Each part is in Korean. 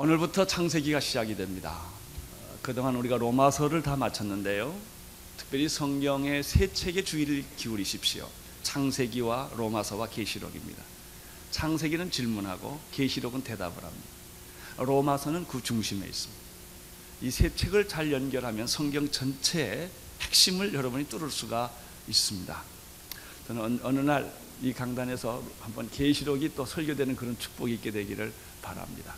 오늘부터 창세기가 시작이 됩니다. 그동안 우리가 로마서를 다 마쳤는데요, 특별히 성경의 세 책에 주의를 기울이십시오. 창세기와 로마서와 계시록입니다. 창세기는 질문하고 계시록은 대답을 합니다. 로마서는 그 중심에 있습니다. 이 세 책을 잘 연결하면 성경 전체의 핵심을 여러분이 뚫을 수가 있습니다. 저는 어느 날 이 강단에서 한번 계시록이 또 설교되는 그런 축복이 있게 되기를 바랍니다.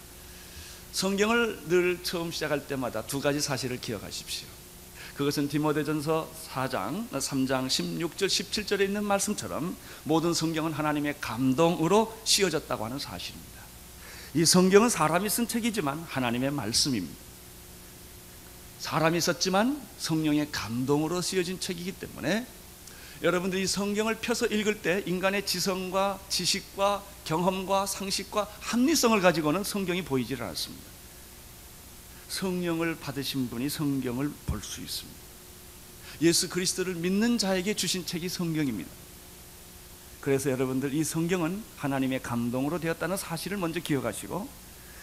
성경을 늘 처음 시작할 때마다 두 가지 사실을 기억하십시오. 그것은 디모데전서 4장 3장 16절 17절에 있는 말씀처럼 모든 성경은 하나님의 감동으로 씌어졌다고 하는 사실입니다. 이 성경은 사람이 쓴 책이지만 하나님의 말씀입니다. 사람이 썼지만 성령의 감동으로 씌어진 책이기 때문에 여러분들이 성경을 펴서 읽을 때 인간의 지성과 지식과 경험과 상식과 합리성을 가지고는 성경이 보이질 않습니다. 성령을 받으신 분이 성경을 볼 수 있습니다. 예수 그리스도를 믿는 자에게 주신 책이 성경입니다. 그래서 여러분들 이 성경은 하나님의 감동으로 되었다는 사실을 먼저 기억하시고,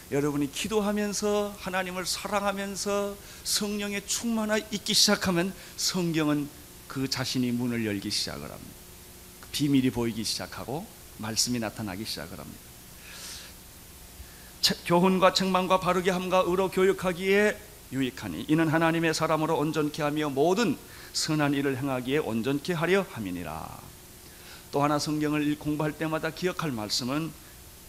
여러분이 기도하면서 하나님을 사랑하면서 성령에 충만하여 있기 시작하면 성경은 그 자신이 문을 열기 시작을 합니다. 비밀이 보이기 시작하고 말씀이 나타나기 시작을 합니다. 교훈과 책망과 바르게 함과 의로 교육하기에 유익하니 이는 하나님의 사람으로 온전케 하며 모든 선한 일을 행하기에 온전케 하려 함이니라. 또 하나 성경을 공부할 때마다 기억할 말씀은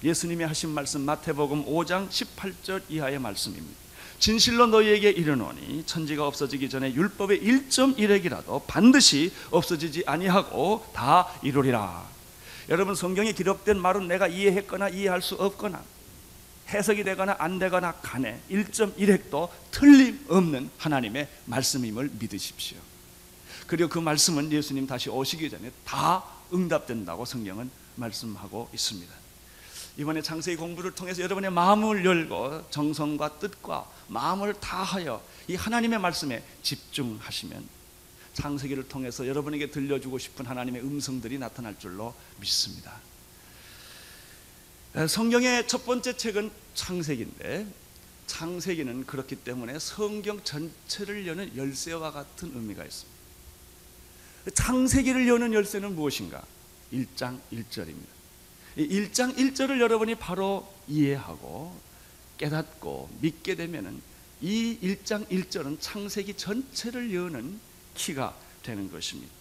예수님이 하신 말씀 마태복음 5장 18절 이하의 말씀입니다. 진실로 너희에게 이르노니 천지가 없어지기 전에 율법의 1.1획이라도 반드시 없어지지 아니하고 다 이루리라. 여러분, 성경에 기록된 말은 내가 이해했거나 이해할 수 없거나 해석이 되거나 안 되거나 간에 1.1획도 틀림없는 하나님의 말씀임을 믿으십시오. 그리고 그 말씀은 예수님 다시 오시기 전에 다 응답된다고 성경은 말씀하고 있습니다. 이번에 창세기 공부를 통해서 여러분의 마음을 열고 정성과 뜻과 마음을 다하여 이 하나님의 말씀에 집중하시면 창세기를 통해서 여러분에게 들려주고 싶은 하나님의 음성들이 나타날 줄로 믿습니다. 성경의 첫 번째 책은 창세기인데, 창세기는 그렇기 때문에 성경 전체를 여는 열쇠와 같은 의미가 있습니다. 창세기를 여는 열쇠는 무엇인가? 1장 1절입니다. 1장 1절을 여러분이 바로 이해하고 깨닫고 믿게 되면은 이 1장 1절은 창세기 전체를 여는 키가 되는 것입니다.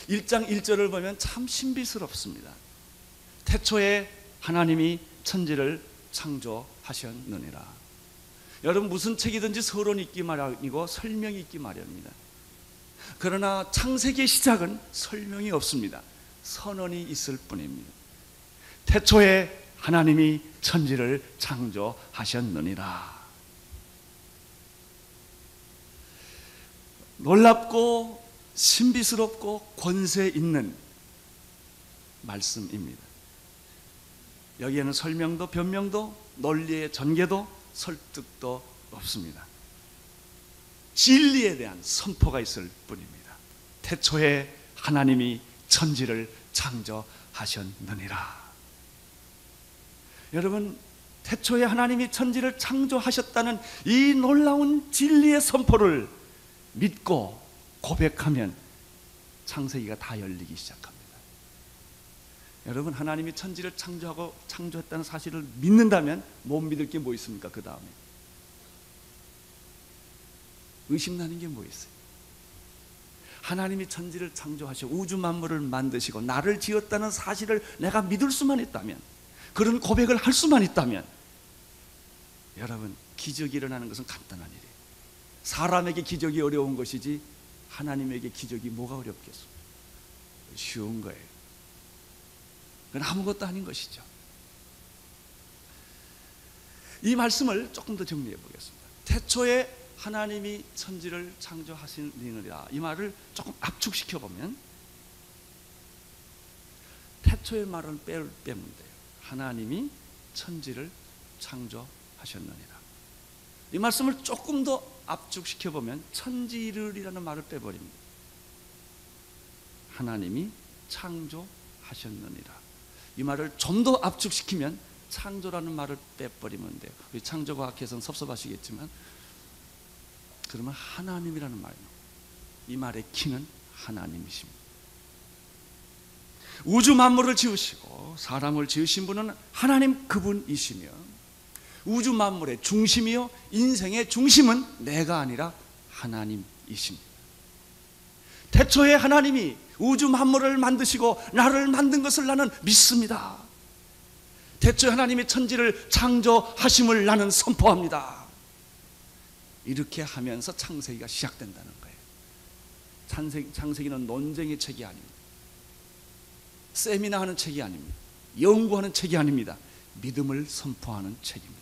1장 1절을 보면 참 신비스럽습니다. 태초에 하나님이 천지를 창조하셨느니라. 여러분, 무슨 책이든지 서론 있기 마련이고 설명이 있기 마련입니다. 그러나 창세기의 시작은 설명이 없습니다. 선언이 있을 뿐입니다. 태초에 하나님이 천지를 창조하셨느니라. 놀랍고 신비스럽고 권세 있는 말씀입니다. 여기에는 설명도 변명도 논리의 전개도 설득도 없습니다. 진리에 대한 선포가 있을 뿐입니다. 태초에 하나님이 천지를 창조하셨느니라. 여러분, 태초에 하나님이 천지를 창조하셨다는 이 놀라운 진리의 선포를 믿고 고백하면 창세기가 다 열리기 시작합니다. 여러분, 하나님이 천지를 창조했다는 사실을 믿는다면 못 믿을 게 뭐 있습니까? 그 다음에 의심나는 게 뭐 있어요? 하나님이 천지를 창조하시고 우주 만물을 만드시고 나를 지었다는 사실을 내가 믿을 수만 있다면, 그런 고백을 할 수만 있다면, 여러분, 기적이 일어나는 것은 간단한 일이에요. 사람에게 기적이 어려운 것이지 하나님에게 기적이 뭐가 어렵겠습니까? 쉬운 거예요. 그건 아무것도 아닌 것이죠. 이 말씀을 조금 더 정리해 보겠습니다. 태초에 하나님이 천지를 창조하시느니라, 이 말을 조금 압축시켜 보면 태초의 말을 빼면 돼요. 하나님이 천지를 창조하셨느니라. 이 말씀을 조금 더 압축시켜 보면 천지를이라는 말을 빼버립니다. 하나님이 창조하셨느니라. 이 말을 좀 더 압축시키면 창조라는 말을 빼버리면 돼요. 우리 창조과학에서는 섭섭하시겠지만 그러면 하나님이라는 말이에요. 이 말의 키는 하나님이십니다. 우주 만물을 지으시고 사람을 지으신 분은 하나님 그분이시며 우주 만물의 중심이요 인생의 중심은 내가 아니라 하나님이십니다. 태초에 하나님이 우주 만물을 만드시고 나를 만든 것을 나는 믿습니다. 태초에 하나님이 천지를 창조하심을 나는 선포합니다. 이렇게 하면서 창세기가 시작된다는 거예요. 창세기는 논쟁의 책이 아닙니다. 세미나 하는 책이 아닙니다. 연구하는 책이 아닙니다. 믿음을 선포하는 책입니다.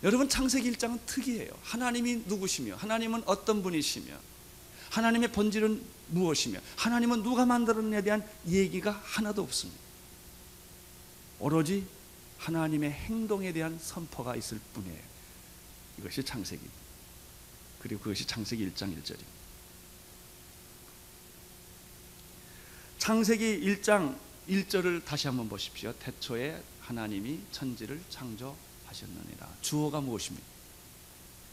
여러분, 창세기 1장은 특이해요. 하나님이 누구시며 하나님은 어떤 분이시며 하나님의 본질은 무엇이며 하나님은 누가 만들었느냐에 대한 얘기가 하나도 없습니다. 오로지 하나님의 행동에 대한 선포가 있을 뿐이에요. 이것이 창세기, 그리고 그것이 창세기 1장 1절입니다. 창세기 1장 1절을 다시 한번 보십시오. 태초에 하나님이 천지를 창조하셨느니라. 주어가 무엇입니까?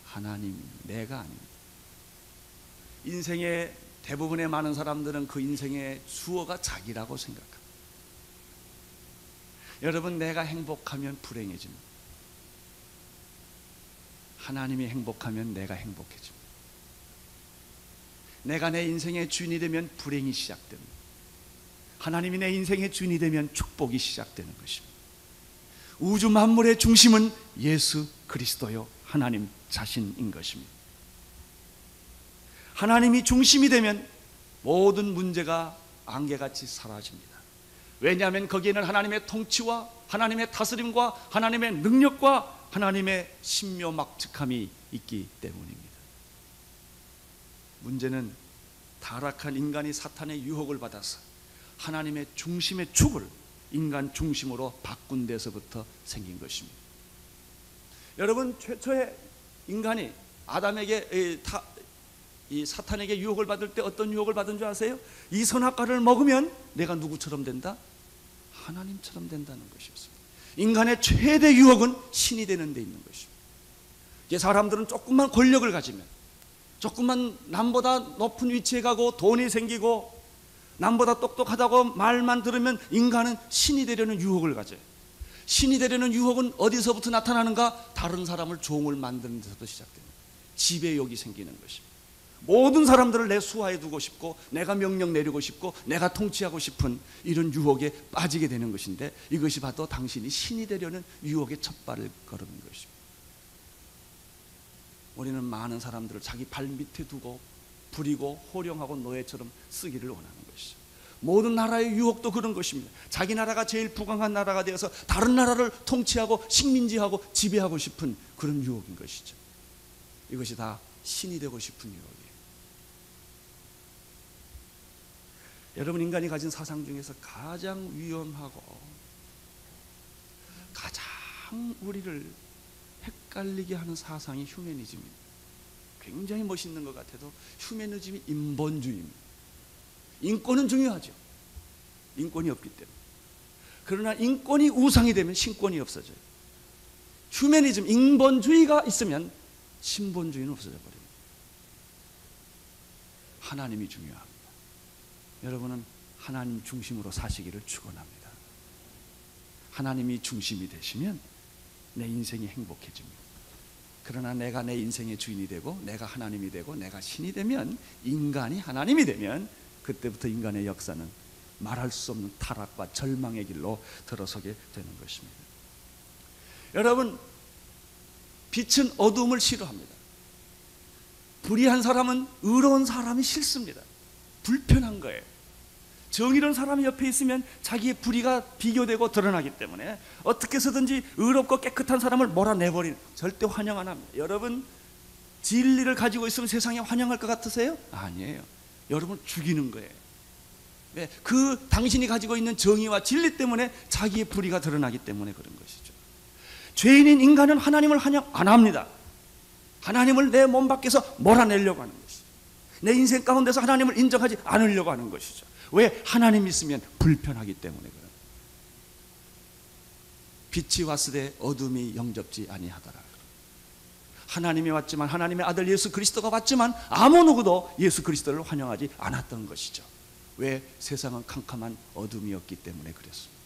하나님, 내가 아닙니다. 인생의 대부분의 많은 사람들은 그 인생의 주어가 자기라고 생각합니다. 여러분, 내가 행복하면 불행해집니다. 하나님이 행복하면 내가 행복해집니다. 내가 내 인생의 주인이 되면 불행이 시작됩니다. 하나님이 내 인생의 주인이 되면 축복이 시작되는 것입니다. 우주 만물의 중심은 예수 그리스도요 하나님 자신인 것입니다. 하나님이 중심이 되면 모든 문제가 안개같이 사라집니다. 왜냐하면 거기에는 하나님의 통치와 하나님의 다스림과 하나님의 능력과 하나님의 신묘막측함이 있기 때문입니다. 문제는 타락한 인간이 사탄의 유혹을 받아서 하나님의 중심의 축을 인간 중심으로 바꾼 데서부터 생긴 것입니다. 여러분, 최초의 인간이 아담에게 이 사탄에게 유혹을 받을 때 어떤 유혹을 받은 줄 아세요? 이 선악과를 먹으면 내가 누구처럼 된다? 하나님처럼 된다는 것이었습니다. 인간의 최대 유혹은 신이 되는 데 있는 것입니다. 이제 사람들은 조금만 권력을 가지면, 조금만 남보다 높은 위치에 가고 돈이 생기고 남보다 똑똑하다고 말만 들으면 인간은 신이 되려는 유혹을 가져요. 신이 되려는 유혹은 어디서부터 나타나는가? 다른 사람을 종을 만드는 데서부터 시작됩니다. 지배욕이 생기는 것입니다. 모든 사람들을 내 수하에 두고 싶고 내가 명령 내리고 싶고 내가 통치하고 싶은 이런 유혹에 빠지게 되는 것인데, 이것이 바로 당신이 신이 되려는 유혹의 첫 발을 걸은 것입니다. 우리는 많은 사람들을 자기 발 밑에 두고 부리고 호령하고 노예처럼 쓰기를 원하는 것이죠. 모든 나라의 유혹도 그런 것입니다. 자기 나라가 제일 부강한 나라가 되어서 다른 나라를 통치하고 식민지하고 지배하고 싶은 그런 유혹인 것이죠. 이것이 다 신이 되고 싶은 유혹이에요. 여러분, 인간이 가진 사상 중에서 가장 위험하고 가장 우리를 헷갈리게 하는 사상이 휴머니즘입니다. 굉장히 멋있는 것 같아도 휴머니즘이 인본주의입니다. 인권은 중요하죠. 인권이 없기 때문에. 그러나 인권이 우상이 되면 신권이 없어져요. 휴머니즘, 인본주의가 있으면 신본주의는 없어져 버립니다. 하나님이 중요합니다. 여러분은 하나님 중심으로 사시기를 축원합니다. 하나님이 중심이 되시면 내 인생이 행복해집니다. 그러나 내가 내 인생의 주인이 되고 내가 하나님이 되고 내가 신이 되면, 인간이 하나님이 되면 그때부터 인간의 역사는 말할 수 없는 타락과 절망의 길로 들어서게 되는 것입니다. 여러분, 빛은 어두움을 싫어합니다. 불의한 사람은 의로운 사람이 싫습니다. 불편한 거예요. 정의로운 사람이 옆에 있으면 자기의 불의가 비교되고 드러나기 때문에 어떻게 해서든지 의롭고 깨끗한 사람을 몰아내버리는, 절대 환영 안 합니다. 여러분, 진리를 가지고 있으면 세상에 환영할 것 같으세요? 아니에요. 여러분, 죽이는 거예요. 왜? 그 당신이 가지고 있는 정의와 진리 때문에 자기의 불의가 드러나기 때문에 그런 것이죠. 죄인인 인간은 하나님을 환영 안 합니다. 하나님을 내 몸 밖에서 몰아내려고 하는 것이죠. 내 인생 가운데서 하나님을 인정하지 않으려고 하는 것이죠. 왜? 하나님 있으면 불편하기 때문에 그런. 빛이 왔으되 어둠이 영접지 아니하더라. 하나님이 왔지만, 하나님의 아들 예수 그리스도가 왔지만 아무 누구도 예수 그리스도를 환영하지 않았던 것이죠. 왜? 세상은 캄캄한 어둠이었기 때문에 그랬습니다.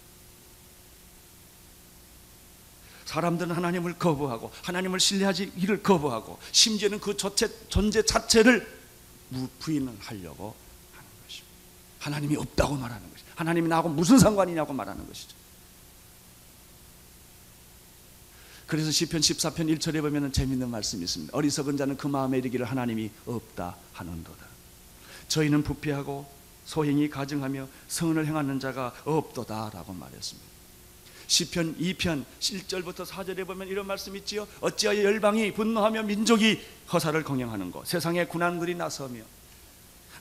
사람들은 하나님을 거부하고 하나님을 신뢰하기를 거부하고 심지어는 그 존재 자체를 부인을 하려고 하는 것입니다. 하나님이 없다고 말하는 것이죠. 하나님이 나하고 무슨 상관이냐고 말하는 것이죠. 그래서 시편 14편 1절에 보면 재미있는 말씀이 있습니다. 어리석은 자는 그 마음에 이르기를 하나님이 없다 하는도다. 저희는 부패하고 소행이 가증하며 성을 행하는 자가 없도다 라고 말했습니다. 시편 2편 1절부터 4절에 보면 이런 말씀이 있지요. 어찌하여 열방이 분노하며 민족이 허사를 공경하는 것. 세상에 군왕들이 나서며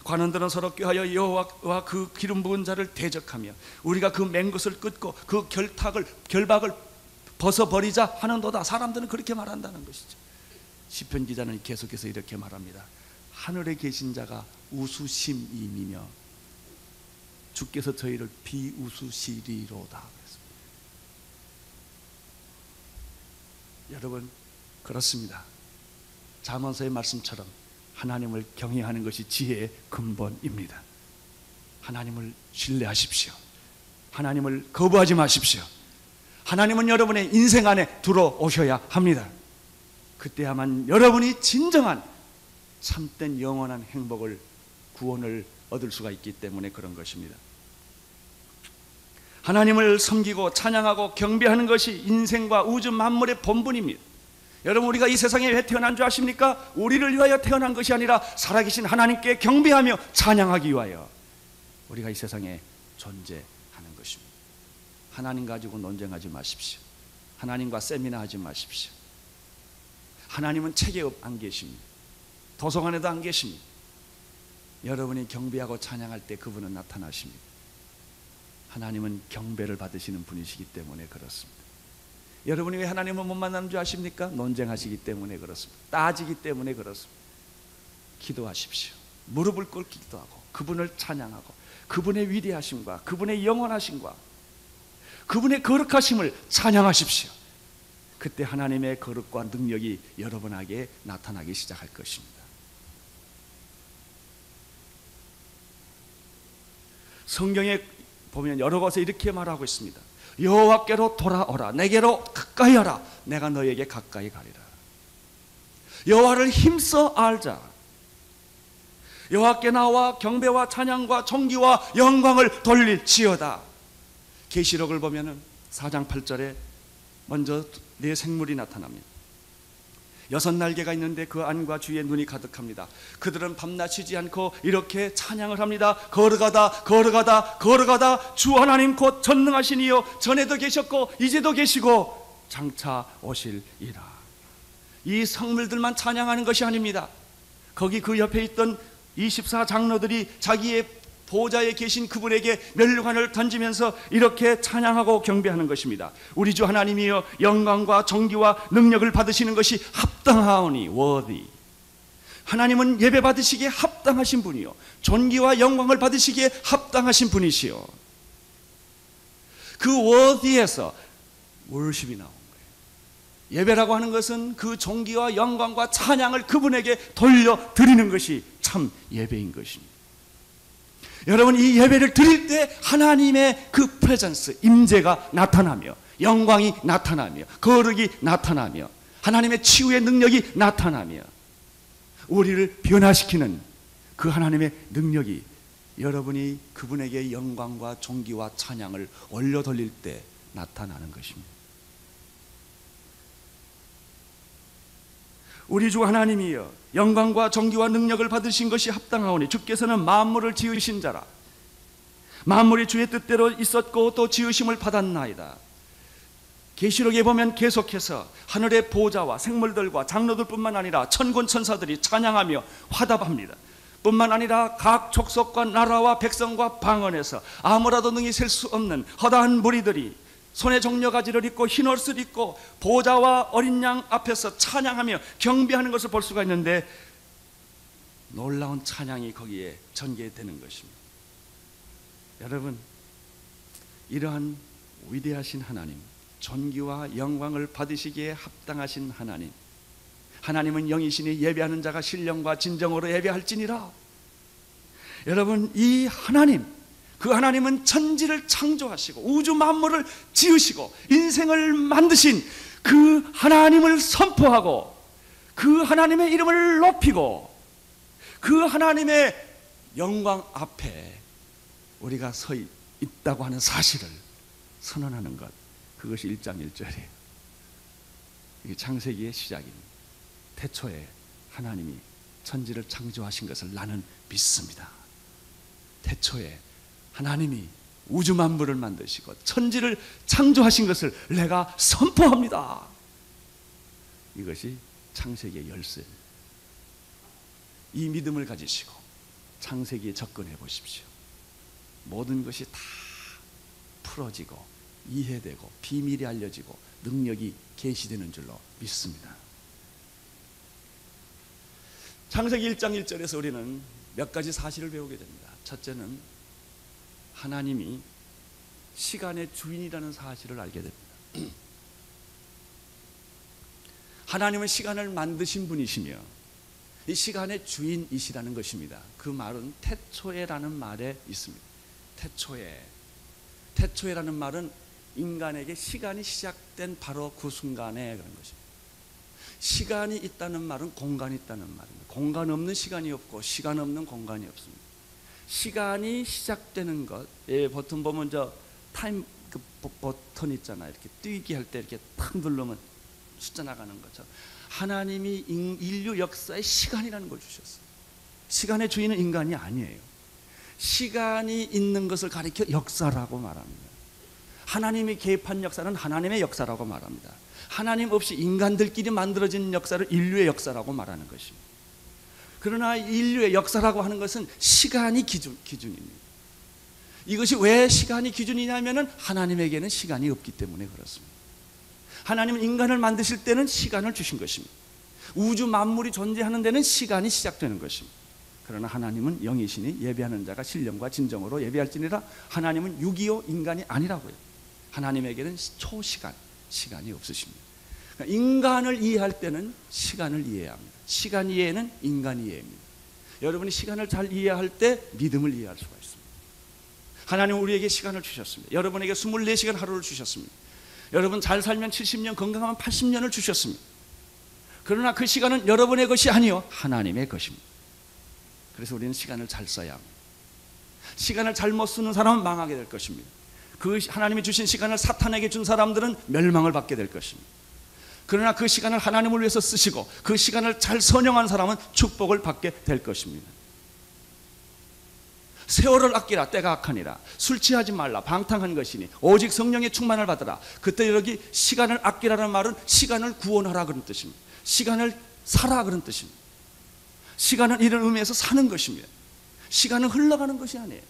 관원들은 서로 꾀하여 여호와와 그 기름 부은 자를 대적하며 우리가 그 맨 것을 끊고 그 결박을 벗어버리자 하는도다. 사람들은 그렇게 말한다는 것이죠. 시편 기자는 계속해서 이렇게 말합니다. 하늘에 계신 자가 웃으심이며 주께서 저희를 비웃으시리로다. 여러분, 그렇습니다. 잠언서의 말씀처럼 하나님을 경외하는 것이 지혜의 근본입니다. 하나님을 신뢰하십시오. 하나님을 거부하지 마십시오. 하나님은 여러분의 인생 안에 들어오셔야 합니다. 그때야만 여러분이 진정한 참된 영원한 행복을, 구원을 얻을 수가 있기 때문에 그런 것입니다. 하나님을 섬기고 찬양하고 경배하는 것이 인생과 우주 만물의 본분입니다. 여러분, 우리가 이 세상에 왜 태어난 줄 아십니까? 우리를 위하여 태어난 것이 아니라 살아계신 하나님께 경배하며 찬양하기 위하여 우리가 이 세상에 존재하는 것입니다. 하나님 가지고 논쟁하지 마십시오. 하나님과 세미나하지 마십시오. 하나님은 책에 안 계십니다. 도서관에도 안 계십니다. 여러분이 경배하고 찬양할 때 그분은 나타나십니다. 하나님은 경배를 받으시는 분이시기 때문에 그렇습니다. 여러분이 왜 하나님을 못 만나는 줄 아십니까? 논쟁하시기 때문에 그렇습니다. 따지기 때문에 그렇습니다. 기도하십시오. 무릎을 꿇고 기도하고 그분을 찬양하고 그분의 위대하심과 그분의 영원하심과 그분의 거룩하심을 찬양하십시오. 그때 하나님의 거룩과 능력이 여러분에게 나타나기 시작할 것입니다. 성경에 보면 여러 곳에 이렇게 말하고 있습니다. 여호와께로 돌아오라. 내게로 가까이 하라. 내가 너에게 가까이 가리라. 여호와를 힘써 알자. 여호와께 나와 경배와 찬양과 존귀와 영광을 돌릴지어다. 계시록을 보면은 4장 8절에 먼저 네 생물이 나타납니다. 6날개가 있는데 그 안과 주위에 눈이 가득합니다. 그들은 밤낮 쉬지 않고 이렇게 찬양을 합니다. 걸어가다 걸어가다 걸어가다 주 하나님 곧 전능하신 이여 전에도 계셨고 이제도 계시고 장차 오실이라. 이 성물들만 찬양하는 것이 아닙니다. 거기 그 옆에 있던 24장로들이 자기의 보좌에 계신 그분에게 멸류관을 던지면서 이렇게 찬양하고 경배하는 것입니다. 우리 주 하나님이여 영광과 존귀와 능력을 받으시는 것이 합당하오니 worthy. 하나님은 예배 받으시기에 합당하신 분이요 존귀와 영광을 받으시기에 합당하신 분이시요. 그 worthy에서 worship이 나온 거예요. 예배라고 하는 것은 그 존귀와 영광과 찬양을 그분에게 돌려드리는 것이 참 예배인 것입니다. 여러분, 이 예배를 드릴 때 하나님의 그 프레젠스, 임재가 나타나며 영광이 나타나며 거룩이 나타나며 하나님의 치유의 능력이 나타나며 우리를 변화시키는 그 하나님의 능력이 여러분이 그분에게 영광과 존귀와 찬양을 올려 돌릴 때 나타나는 것입니다. 우리 주 하나님이여 영광과 존귀와 능력을 받으신 것이 합당하오니 주께서는 만물을 지으신 자라. 만물이 주의 뜻대로 있었고 또 지으심을 받았나이다. 계시록에 보면 계속해서 하늘의 보좌와 생물들과 장로들뿐만 아니라 천군 천사들이 찬양하며 화답합니다. 뿐만 아니라 각 족속과 나라와 백성과 방언에서 아무라도 능히 셀 수 없는 허다한 무리들이 손에 종려가지를 입고 흰 옷을 입고 보좌와 어린 양 앞에서 찬양하며 경배하는 것을 볼 수가 있는데 놀라운 찬양이 거기에 전개되는 것입니다. 여러분, 이러한 위대하신 하나님, 존귀와 영광을 받으시기에 합당하신 하나님, 하나님은 영이시니 예배하는 자가 신령과 진정으로 예배할지니라. 여러분, 이 하나님, 그 하나님은 천지를 창조하시고 우주 만물을 지으시고 인생을 만드신 그 하나님을 선포하고 그 하나님의 이름을 높이고 그 하나님의 영광 앞에 우리가 서 있다고 하는 사실을 선언하는 것, 그것이 1장 1절이에요. 이게 창세기의 시작입니다. 태초에 하나님이 천지를 창조하신 것을 나는 믿습니다. 태초에 하나님이 우주 만물을 만드시고 천지를 창조하신 것을 내가 선포합니다. 이것이 창세기의 열쇠입니다. 이 믿음을 가지시고 창세기에 접근해 보십시오. 모든 것이 다 풀어지고 이해되고 비밀이 알려지고 능력이 계시되는 줄로 믿습니다. 창세기 1장 1절에서 우리는 몇 가지 사실을 배우게 됩니다. 첫째는 하나님이 시간의 주인이라는 사실을 알게 됩니다. 하나님은 시간을 만드신 분이시며 이 시간의 주인이시라는 것입니다. 그 말은 태초에라는 말에 있습니다. 태초에라는 말은 인간에게 시간이 시작된 바로 그 순간에 그런 것입니다. 시간이 있다는 말은 공간이 있다는 말입니다. 공간 없는 시간이 없고 시간 없는 공간이 없습니다. 시간이 시작되는 것, 보통 보면 저 타임 그 버튼 있잖아요. 이렇게 뛰기 할 때 이렇게 탁 누르면 숫자 나가는 것처럼 하나님이 인류 역사에 시간이라는 걸 주셨어요. 시간의 주인은 인간이 아니에요. 시간이 있는 것을 가리켜 역사라고 말합니다. 하나님이 개입한 역사는 하나님의 역사라고 말합니다. 하나님 없이 인간들끼리 만들어진 역사를 인류의 역사라고 말하는 것입니다. 그러나 인류의 역사라고 하는 것은 시간이 기준입니다. 이것이 왜 시간이 기준이냐면 하나님에게는 시간이 없기 때문에 그렇습니다. 하나님은 인간을 만드실 때는 시간을 주신 것입니다. 우주 만물이 존재하는 데는 시간이 시작되는 것입니다. 그러나 하나님은 영이시니 예배하는 자가 신령과 진정으로 예배할지니라. 하나님은 625 인간이 아니라고요. 하나님에게는 초시간, 시간이 없으십니다. 그러니까 인간을 이해할 때는 시간을 이해해야 합니다. 시간 이해는 인간 이해입니다. 여러분이 시간을 잘 이해할 때 믿음을 이해할 수가 있습니다. 하나님은 우리에게 시간을 주셨습니다. 여러분에게 24시간 하루를 주셨습니다. 여러분 잘 살면 70년, 건강하면 80년을 주셨습니다. 그러나 그 시간은 여러분의 것이 아니요 하나님의 것입니다. 그래서 우리는 시간을 잘 써야 합니다. 시간을 잘못 쓰는 사람은 망하게 될 것입니다. 그 하나님이 주신 시간을 사탄에게 준 사람들은 멸망을 받게 될 것입니다. 그러나 그 시간을 하나님을 위해서 쓰시고 그 시간을 잘 선용한 사람은 축복을 받게 될 것입니다. 세월을 아끼라 때가 악하니라. 술 취하지 말라 방탕한 것이니 오직 성령의 충만을 받으라. 그때 여기 시간을 아끼라는 말은 시간을 구원하라 그런 뜻입니다. 시간을 사라 그런 뜻입니다. 시간은 이런 의미에서 사는 것입니다. 시간은 흘러가는 것이 아니에요.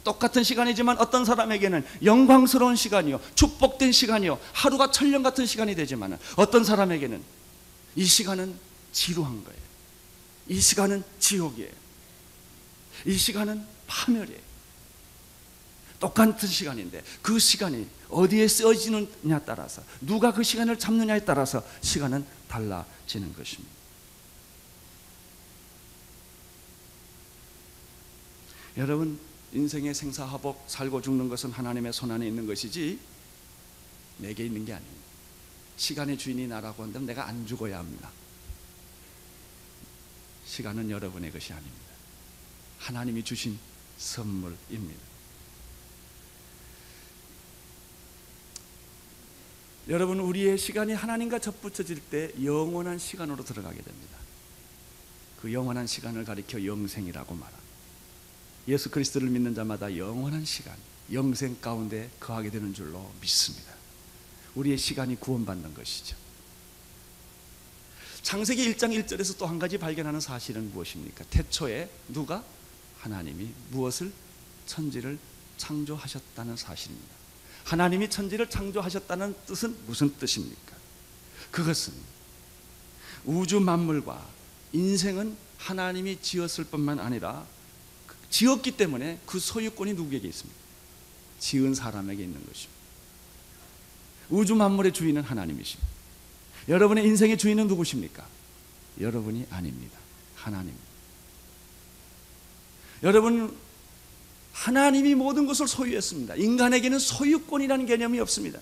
똑같은 시간이지만 어떤 사람에게는 영광스러운 시간이요 축복된 시간이요 하루가 천년 같은 시간이 되지만 어떤 사람에게는 이 시간은 지루한 거예요. 이 시간은 지옥이에요. 이 시간은 파멸이에요. 똑같은 시간인데 그 시간이 어디에 쓰여지느냐에 따라서 누가 그 시간을 잡느냐에 따라서 시간은 달라지는 것입니다. 여러분 인생의 생사화복 살고 죽는 것은 하나님의 손안에 있는 것이지 내게 있는 게 아닙니다. 시간의 주인이 나라고 한다면 내가 안 죽어야 합니다. 시간은 여러분의 것이 아닙니다. 하나님이 주신 선물입니다. 여러분 우리의 시간이 하나님과 접붙여질 때 영원한 시간으로 들어가게 됩니다. 그 영원한 시간을 가리켜 영생이라고 말합니다. 예수 그리스도를 믿는 자마다 영원한 시간, 영생 가운데 거하게 되는 줄로 믿습니다. 우리의 시간이 구원받는 것이죠. 창세기 1장 1절에서 또 한 가지 발견하는 사실은 무엇입니까? 태초에 누가? 하나님이 무엇을? 천지를 창조하셨다는 사실입니다. 하나님이 천지를 창조하셨다는 뜻은 무슨 뜻입니까? 그것은 우주 만물과 인생은 하나님이 지었을 뿐만 아니라 지었기 때문에 그 소유권이 누구에게 있습니까? 지은 사람에게 있는 것입니다. 우주 만물의 주인은 하나님이십니다. 여러분의 인생의 주인은 누구십니까? 여러분이 아닙니다. 하나님. 여러분, 하나님이 모든 것을 소유했습니다. 인간에게는 소유권이라는 개념이 없습니다.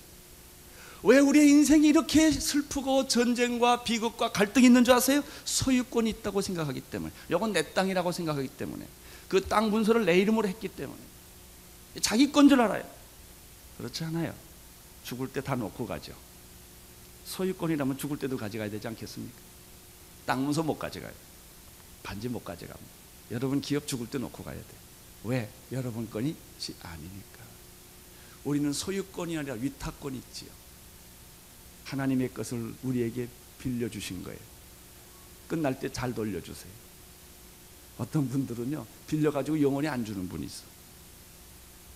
왜 우리의 인생이 이렇게 슬프고 전쟁과 비극과 갈등이 있는 줄 아세요? 소유권이 있다고 생각하기 때문에. 이건 내 땅이라고 생각하기 때문에. 그 땅 문서를 내 이름으로 했기 때문에. 자기 건 줄 알아요. 그렇지 않아요. 죽을 때 다 놓고 가죠. 소유권이라면 죽을 때도 가져가야 되지 않겠습니까? 땅 문서 못 가져가요. 반지 못 가져갑니다. 여러분 기업 죽을 때 놓고 가야 돼요. 왜? 여러분 건이 아니니까. 우리는 소유권이 아니라 위탁권이 있지요. 하나님의 것을 우리에게 빌려주신 거예요. 끝날 때 잘 돌려주세요. 어떤 분들은요, 빌려가지고 영원히 안 주는 분이 있어.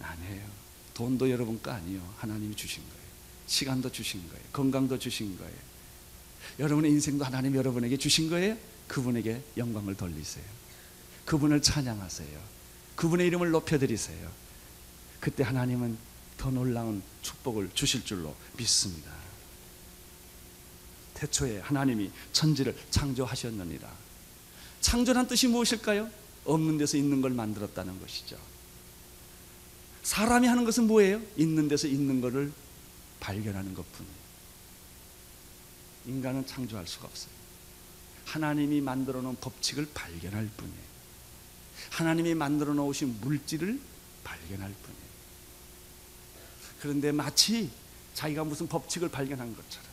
아니에요. 돈도 여러분 거 아니에요. 하나님이 주신 거예요. 시간도 주신 거예요. 건강도 주신 거예요. 여러분의 인생도 하나님 여러분에게 주신 거예요. 그분에게 영광을 돌리세요. 그분을 찬양하세요. 그분의 이름을 높여드리세요. 그때 하나님은 더 놀라운 축복을 주실 줄로 믿습니다. 태초에 하나님이 천지를 창조하셨느니라. 창조란 뜻이 무엇일까요? 없는 데서 있는 걸 만들었다는 것이죠. 사람이 하는 것은 뭐예요? 있는 데서 있는 것을 발견하는 것뿐이에요. 인간은 창조할 수가 없어요. 하나님이 만들어 놓은 법칙을 발견할 뿐이에요. 하나님이 만들어 놓으신 물질을 발견할 뿐이에요. 그런데 마치 자기가 무슨 법칙을 발견한 것처럼,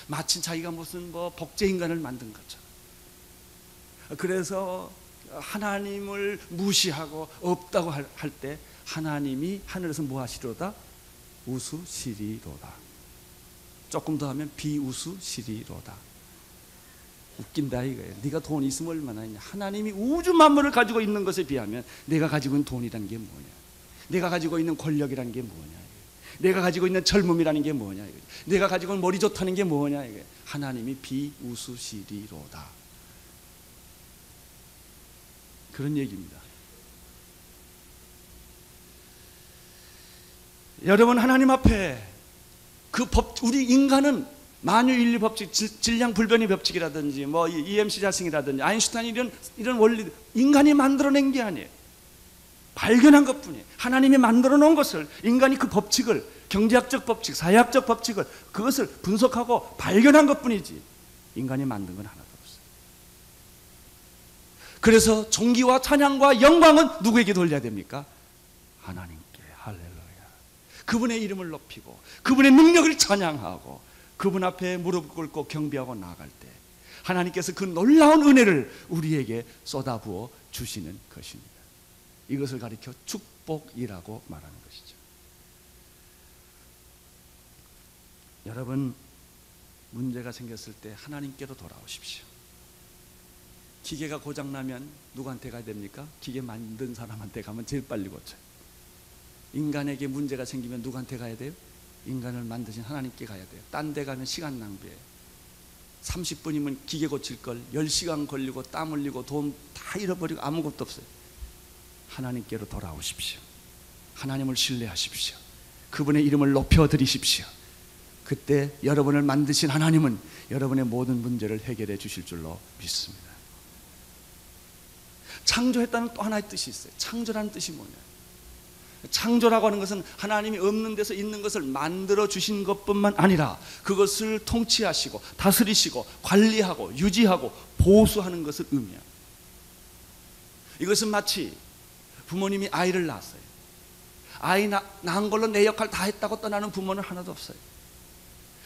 마치 자기가 무슨 복제인간을 만든 것처럼, 그래서 하나님을 무시하고 없다고 할 때 하나님이 하늘에서 뭐 하시리로다? 우수시리로다. 조금 더 하면 비우수시리로다. 웃긴다 이거예요. 네가 돈 있으면 얼마나 있냐. 하나님이 우주 만물을 가지고 있는 것에 비하면 내가 가지고 있는 돈이라는 게 뭐냐, 내가 가지고 있는 권력이라는 게 뭐냐, 내가 가지고 있는 젊음이라는 게 뭐냐, 내가 가지고 있는 머리 좋다는 게 뭐냐. 하나님이 비우수시리로다. 그런 얘기입니다. 여러분, 하나님 앞에 그 우리 인간은 만유인류 법칙, 질량 불변의 법칙이라든지 EMC 자승이라든지 아인슈타인 이런 원리, 인간이 만들어낸 게 아니에요. 발견한 것뿐이에요. 하나님이 만들어 놓은 것을, 인간이 그 법칙을, 경제학적 법칙, 사회학적 법칙을, 그것을 분석하고 발견한 것뿐이지 인간이 만든 건 하나도 없어요. 그래서 존귀와 찬양과 영광은 누구에게 돌려야 됩니까? 하나님께. 할렐루야. 그분의 이름을 높이고 그분의 능력을 찬양하고 그분 앞에 무릎 꿇고 경배하고 나아갈 때 하나님께서 그 놀라운 은혜를 우리에게 쏟아부어 주시는 것입니다. 이것을 가리켜 축복이라고 말하는 것이죠. 여러분, 문제가 생겼을 때 하나님께로 돌아오십시오. 기계가 고장나면 누구한테 가야 됩니까? 기계 만든 사람한테 가면 제일 빨리 고쳐요. 인간에게 문제가 생기면 누구한테 가야 돼요? 인간을 만드신 하나님께 가야 돼요. 딴 데 가면 시간 낭비해요. 30분이면 기계 고칠 걸 10시간 걸리고 땀 흘리고 돈 다 잃어버리고 아무것도 없어요. 하나님께로 돌아오십시오. 하나님을 신뢰하십시오. 그분의 이름을 높여드리십시오. 그때 여러분을 만드신 하나님은 여러분의 모든 문제를 해결해 주실 줄로 믿습니다. 창조했다는 또 하나의 뜻이 있어요. 창조라는 뜻이 뭐냐? 창조라고 하는 것은 하나님이 없는 데서 있는 것을 만들어 주신 것뿐만 아니라 그것을 통치하시고 다스리시고 관리하고 유지하고 보수하는 것을 의미합니다. 이것은 마치 부모님이 아이를 낳았어요. 아이 낳은 걸로 내 역할 다 했다고 떠나는 부모는 하나도 없어요.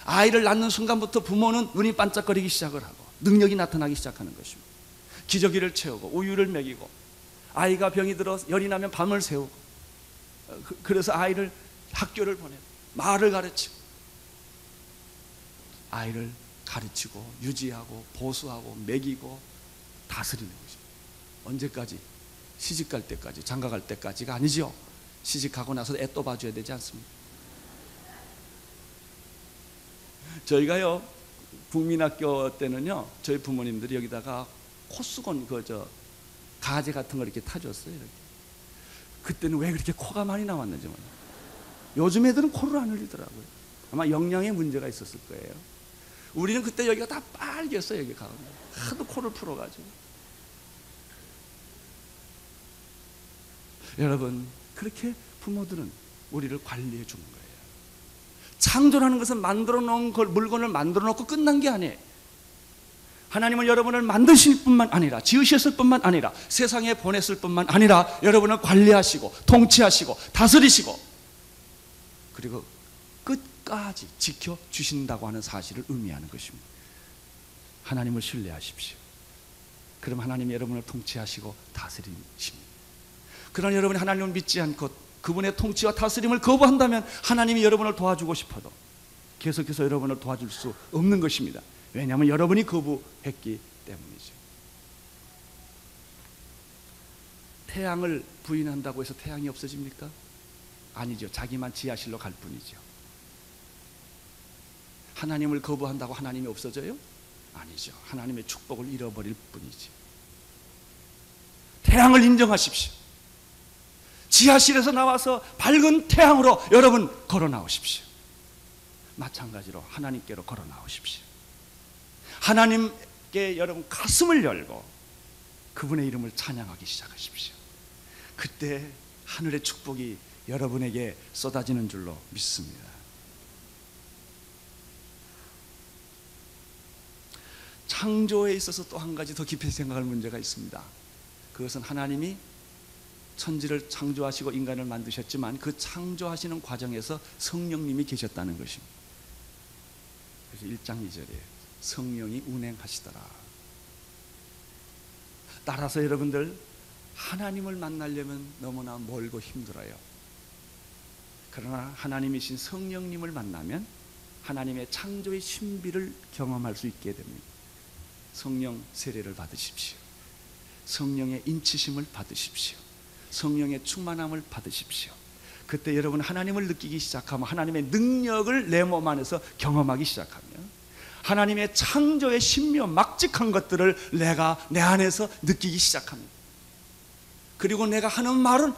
아이를 낳는 순간부터 부모는 눈이 반짝거리기 시작을 하고 능력이 나타나기 시작하는 것입니다. 기저귀를 채우고 우유를 먹이고, 아이가 병이 들어 열이 나면 밤을 새우고, 그래서 아이를 학교를 보내고 말을 가르치고 아이를 가르치고 유지하고 보수하고 먹이고 다스리는 것입니다. 언제까지? 시집갈 때까지, 장가갈 때까지가 아니죠. 시집가고 나서 애 또 봐줘야 되지 않습니까? 저희가요 국민학교 때는요 저희 부모님들이 여기다가 코수건 가재 같은 걸 이렇게 타줬어요. 이렇게. 그때는 왜 그렇게 코가 많이 나왔는지 몰라요. 요즘 애들은 코를 안 흘리더라고요. 아마 영양에 문제가 있었을 거예요. 우리는 그때 여기가 다 빨개졌어요. 여기 가면 하도 코를 풀어가지고. 여러분, 그렇게 부모들은 우리를 관리해 주는 거예요. 창조라는 것은 만들어 놓은 물건을 만들어 놓고 끝난 게 아니에요. 하나님은 여러분을 만드실 뿐만 아니라, 지으셨을 뿐만 아니라, 세상에 보냈을 뿐만 아니라 여러분을 관리하시고 통치하시고 다스리시고 그리고 끝까지 지켜주신다고 하는 사실을 의미하는 것입니다. 하나님을 신뢰하십시오. 그럼 하나님이 여러분을 통치하시고 다스리십니다. 그러나 여러분이 하나님을 믿지 않고 그분의 통치와 다스림을 거부한다면 하나님이 여러분을 도와주고 싶어도 계속해서 여러분을 도와줄 수 없는 것입니다. 왜냐하면 여러분이 거부했기 때문이죠. 태양을 부인한다고 해서 태양이 없어집니까? 아니죠. 자기만 지하실로 갈 뿐이죠. 하나님을 거부한다고 하나님이 없어져요? 아니죠. 하나님의 축복을 잃어버릴 뿐이죠. 태양을 인정하십시오. 지하실에서 나와서 밝은 태양으로 여러분 걸어 나오십시오. 마찬가지로 하나님께로 걸어 나오십시오. 하나님께 여러분 가슴을 열고 그분의 이름을 찬양하기 시작하십시오. 그때 하늘의 축복이 여러분에게 쏟아지는 줄로 믿습니다. 창조에 있어서 또 한 가지 더 깊이 생각할 문제가 있습니다. 그것은 하나님이 천지를 창조하시고 인간을 만드셨지만 그 창조하시는 과정에서 성령님이 계셨다는 것입니다. 그래서 1장 2절에 성령이 운행하시더라. 따라서 여러분들 하나님을 만나려면 너무나 멀고 힘들어요. 그러나 하나님이신 성령님을 만나면 하나님의 창조의 신비를 경험할 수 있게 됩니다. 성령 세례를 받으십시오. 성령의 인치심을 받으십시오. 성령의 충만함을 받으십시오. 그때 여러분 하나님을 느끼기 시작하면 하나님의 능력을 내 몸 안에서 경험하기 시작하면 하나님의 창조의 신묘 막직한 것들을 내가 내 안에서 느끼기 시작합니다. 그리고 내가 하는 말은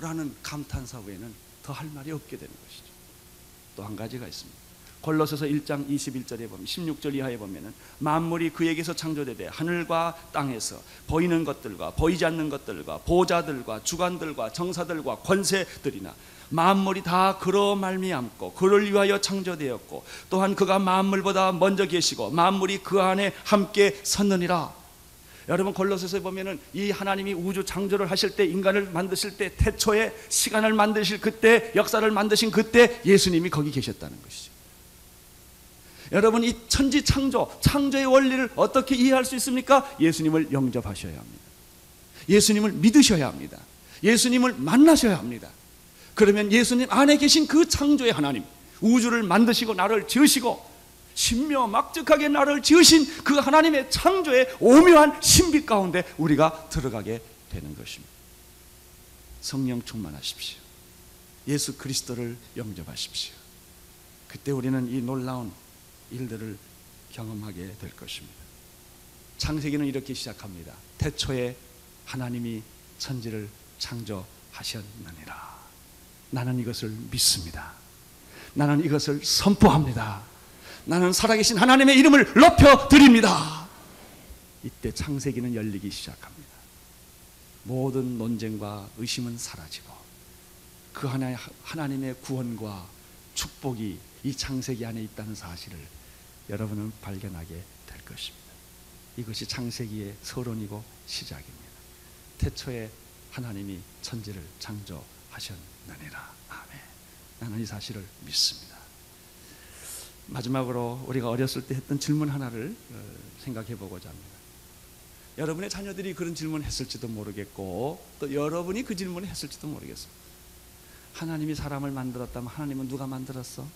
라는 감탄사 외에는 더 할 말이 없게 되는 것이죠. 또 한 가지가 있습니다. 골로새서 1장 21절에 보면 16절 이하에 보면은 만물이 그에게서 창조되되 하늘과 땅에서 보이는 것들과 보이지 않는 것들과 보좌들과 주관들과 정사들과 권세들이나 만물이 다 그로 말미암고 그를 위하여 창조되었고 또한 그가 만물보다 먼저 계시고 만물이 그 안에 함께 섰느니라. 여러분 골로새서에 보면은 이 하나님이 우주 창조를 하실 때 인간을 만드실 때 태초에 시간을 만드실 그때 역사를 만드신 그때 예수님이 거기 계셨다는 것이죠. 여러분 이 천지 창조의 원리를 어떻게 이해할 수 있습니까? 예수님을 영접하셔야 합니다. 예수님을 믿으셔야 합니다. 예수님을 만나셔야 합니다. 그러면 예수님 안에 계신 그 창조의 하나님, 우주를 만드시고 나를 지으시고 신묘막측하게 나를 지으신 그 하나님의 창조의 오묘한 신비 가운데 우리가 들어가게 되는 것입니다. 성령 충만하십시오. 예수 그리스도를 영접하십시오. 그때 우리는 이 놀라운 일들을 경험하게 될 것입니다. 창세기는 이렇게 시작합니다. 태초에 하나님이 천지를 창조하셨느니라. 나는 이것을 믿습니다. 나는 이것을 선포합니다. 나는 살아계신 하나님의 이름을 높여드립니다. 이때 창세기는 열리기 시작합니다. 모든 논쟁과 의심은 사라지고 그 하나님의 구원과 축복이 이 창세기 안에 있다는 사실을 여러분은 발견하게 될 것입니다. 이것이 창세기의 서론이고 시작입니다. 태초에 하나님이 천지를 창조하셨느니라. 아멘. 나는 이 사실을 믿습니다. 마지막으로 우리가 어렸을 때 했던 질문 하나를 생각해 보고자 합니다. 여러분의 자녀들이 그런 질문을 했을지도 모르겠고 또 여러분이 그 질문을 했을지도 모르겠어요. 하나님이 사람을 만들었다면 하나님은 누가 만들었어?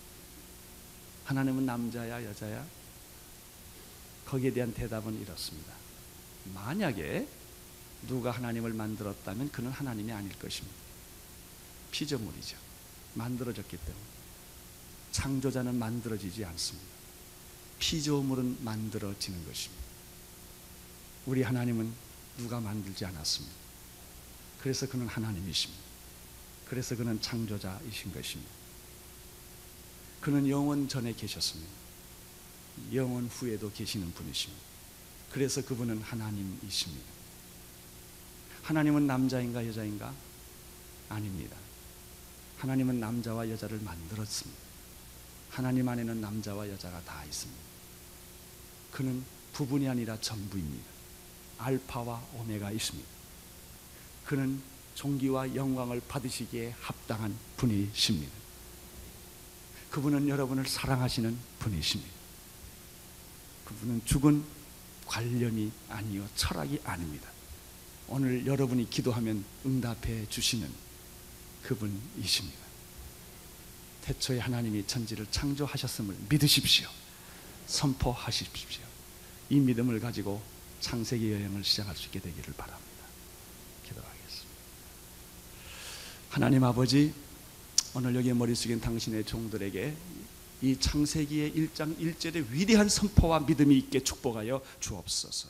하나님은 남자야 여자야? 거기에 대한 대답은 이렇습니다. 만약에 누가 하나님을 만들었다면 그는 하나님이 아닐 것입니다. 피조물이죠. 만들어졌기 때문에. 창조자는 만들어지지 않습니다. 피조물은 만들어지는 것입니다. 우리 하나님은 누가 만들지 않았습니다. 그래서 그는 하나님이십니다. 그래서 그는 창조자이신 것입니다. 그는 영원 전에 계셨습니다. 영원 후에도 계시는 분이십니다. 그래서 그분은 하나님이십니다. 하나님은 남자인가 여자인가? 아닙니다. 하나님은 남자와 여자를 만들었습니다. 하나님 안에는 남자와 여자가 다 있습니다. 그는 부분이 아니라 전부입니다. 알파와 오메가 있습니다. 그는 존귀와 영광을 받으시기에 합당한 분이십니다. 그분은 여러분을 사랑하시는 분이십니다. 그분은 죽은 관념이 아니요 철학이 아닙니다. 오늘 여러분이 기도하면 응답해 주시는 그분이십니다. 태초에 하나님이 천지를 창조하셨음을 믿으십시오. 선포하십시오. 이 믿음을 가지고 창세기 여행을 시작할 수 있게 되기를 바랍니다. 기도하겠습니다. 하나님 아버지, 오늘 여기에 머리 숙인 당신의 종들에게 이 창세기의 1장 1절의 위대한 선포와 믿음이 있게 축복하여 주옵소서.